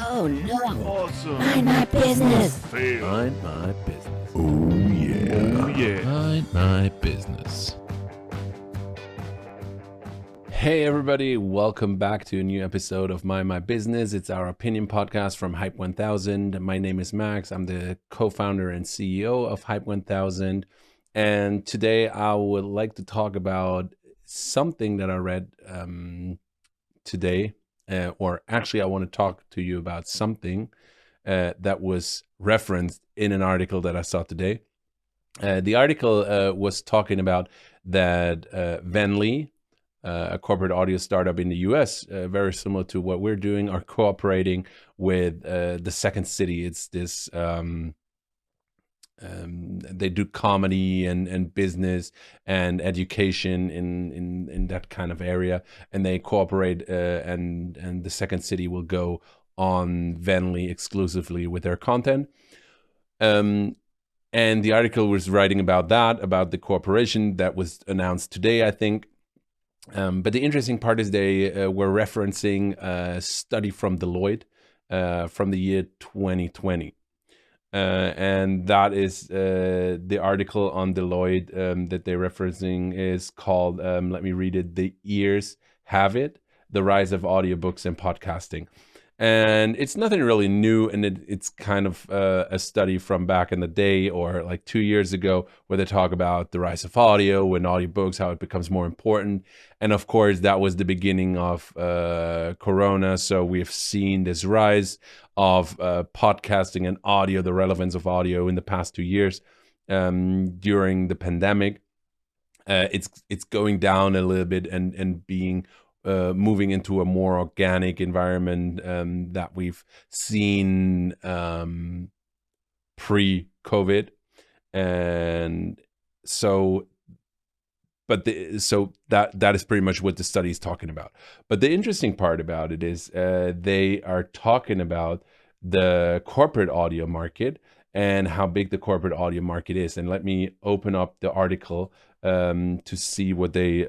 Oh no! Awesome. Mind my business! Fail. Mind my business. Oh yeah. Mind my business. Hey everybody, welcome back to a new episode of Mind My Business. It's our opinion podcast from Hype 1000. My name is Max. I'm the co-founder and CEO of Hype 1000. And today I would like to talk about something that I read today. Or actually I want to talk to you about something that was referenced in an article that I saw today. The article was talking about that Venly, a corporate audio startup in the US, very similar to what we're doing, are cooperating with the Second City. It's this, they do comedy and business and education in that kind of area, and they cooperate, and the Second City will go on Venly exclusively with their content. And the article was writing about that, about the cooperation that was announced today, I think. But the interesting part is they were referencing a study from Deloitte from the year 2020. And that is the article on Deloitte that they're referencing is called, let me read it, The Ears Have It, The Rise of Audiobooks and Podcasting. And it's nothing really new, and it's kind of a study from back in the day, or like 2 years ago, where they talk about the rise of audio and audiobooks, how it becomes more important. And of course, that was the beginning of Corona. So we've seen this rise of podcasting and audio, the relevance of audio in the past 2 years during the pandemic. It's going down a little bit and being moving into a more organic environment that we've seen pre-COVID. And so, so that is pretty much what the study is talking about. But the interesting part about it is they are talking about the corporate audio market and how big the corporate audio market is. And let me open up the article to see what they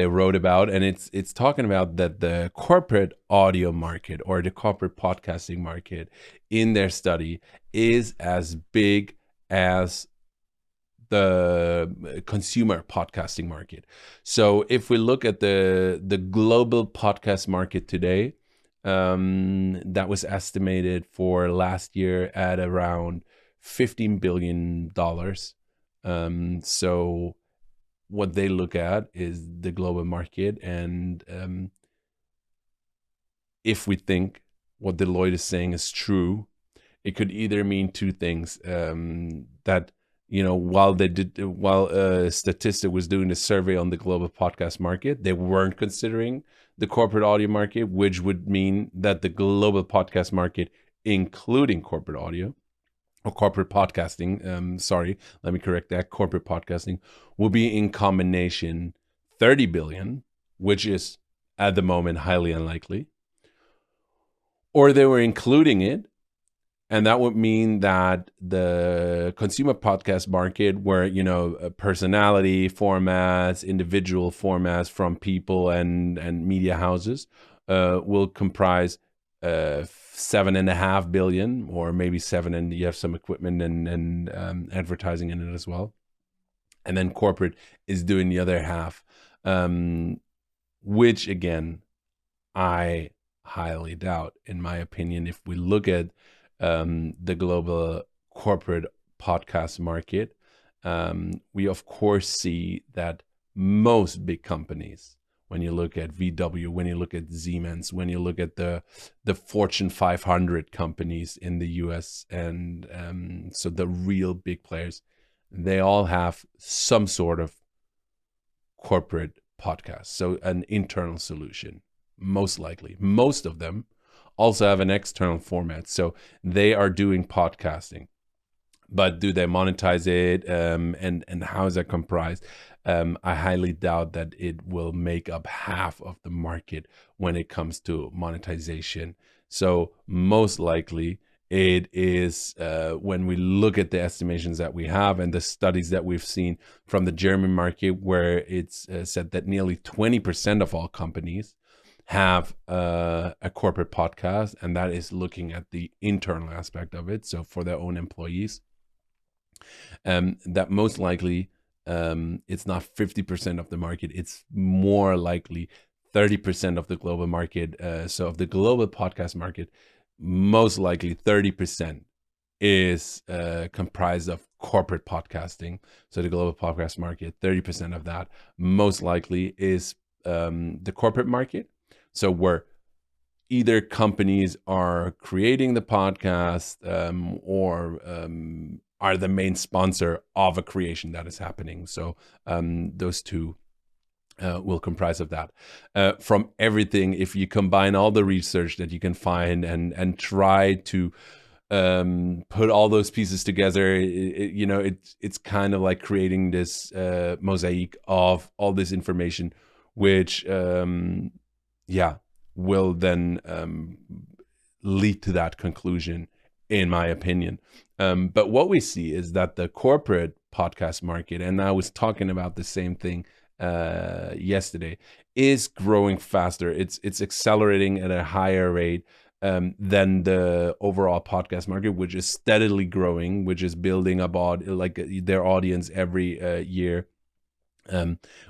wrote about. And it's talking about that the corporate audio market, or the corporate podcasting market, in their study is as big as the consumer podcasting market. So if we look at the global podcast market today, that was estimated for last year at around $15 billion. So what they look at is the global market, and if we think what Deloitte is saying is true, it could either mean two things: that, you know, while Statista was doing a survey on the global podcast market, they weren't considering the corporate audio market, which would mean that the global podcast market, including corporate audio, or corporate podcasting, sorry, let me correct that, corporate podcasting, will be in combination 30 billion, which is at the moment highly unlikely. Or they were including it, and that would mean that the consumer podcast market, where, you know, personality formats, individual formats from people and media houses, will comprise 7.5 billion, or maybe 7, and you have some equipment and advertising in it as well. And then corporate is doing the other half, which again, I highly doubt, in my opinion. If we look at the global corporate podcast market, we of course see that most big companies, when you look at VW, when you look at Siemens, when you look at the Fortune 500 companies in the US, and so the real big players, they all have some sort of corporate podcast, so an internal solution, most likely. Most of them also have an external format, so they are doing podcasting. But do they monetize it, and how is that comprised? I highly doubt that it will make up half of the market when it comes to monetization. So most likely it is, when we look at the estimations that we have and the studies that we've seen from the German market, where it's said that nearly 20% of all companies have a corporate podcast, and that is looking at the internal aspect of it, so for their own employees. That most likely it's not 50% of the market, it's more likely 30% of the global market. So of the global podcast market, most likely 30% is comprised of corporate podcasting. So the global podcast market, 30% of that most likely is the corporate market. So where either companies are creating the podcast or are the main sponsor of a creation that is happening. So those two will comprise of that. From everything, if you combine all the research that you can find and try to put all those pieces together, it's kind of like creating this mosaic of all this information, which will then lead to that conclusion, in my opinion. But what we see is that the corporate podcast market, and I was talking about the same thing yesterday, is growing faster. It's accelerating at a higher rate than the overall podcast market, which is steadily growing, which is building about like their audience every year.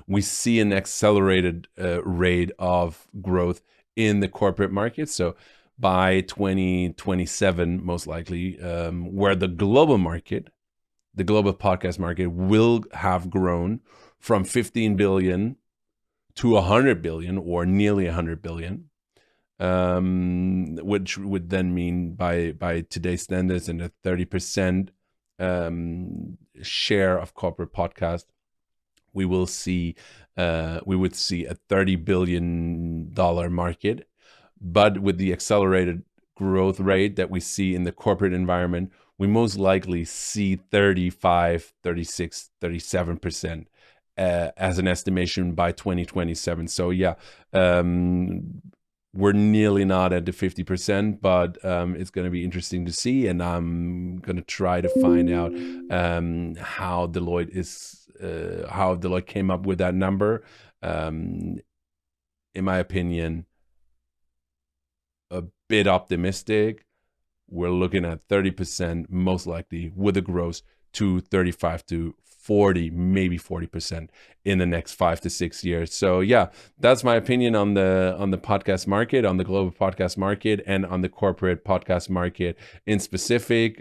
We see an accelerated rate of growth in the corporate market. So by 2027, most likely, where the global podcast market will have grown from 15 billion to 100 billion, or nearly 100 billion, which would then mean by today's standards and a 30% share of corporate podcast, we would see a $30 billion market. But with the accelerated growth rate that we see in the corporate environment, we most likely see 35, 36, 37% as an estimation by 2027. So we're nearly not at the 50%, but it's going to be interesting to see. And I'm going to try to find out how Deloitte came up with that number. In my opinion, a bit optimistic. We're looking at 30% most likely, with a growth to 35 to 40, maybe 40% in the next 5 to 6 years. So that's my opinion on the podcast market, on the global podcast market, and on the corporate podcast market in specific.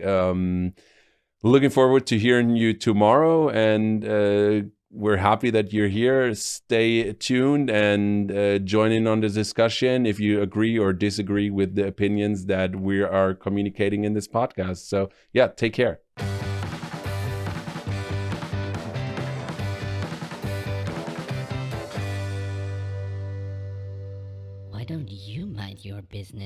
Looking forward to hearing you tomorrow, and we're happy that you're here. Stay tuned and join in on the discussion if you agree or disagree with the opinions that we are communicating in this podcast. So take care. Why don't you mind your business?